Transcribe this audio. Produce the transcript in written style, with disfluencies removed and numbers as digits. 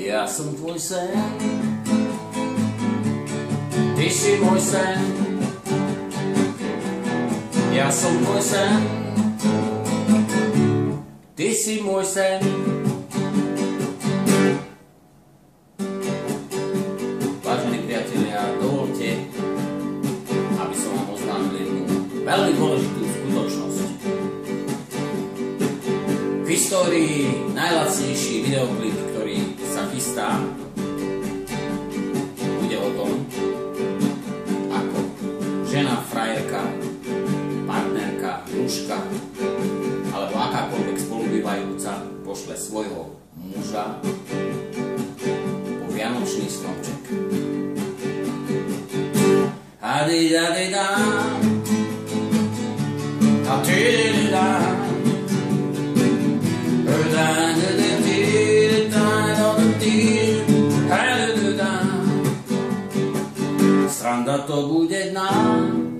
Ja som tvoj sen, ty si môj sen. Ja som tvoj sen, ty si môj sen. Vážení priatelia, dovolte, aby som vám oznámil jednu veľmi dôležitú skutočnosť. V histórii najlacnejší videoklip, ktorý sa chystá, bude o tom, ako žena, frajerka, partnerka, mužka alebo akákoľvek spolubývajúca pošle svojho muža po vianočný stromček. Adi-da-di-da, a-ti-di-da, sranda to bude nám.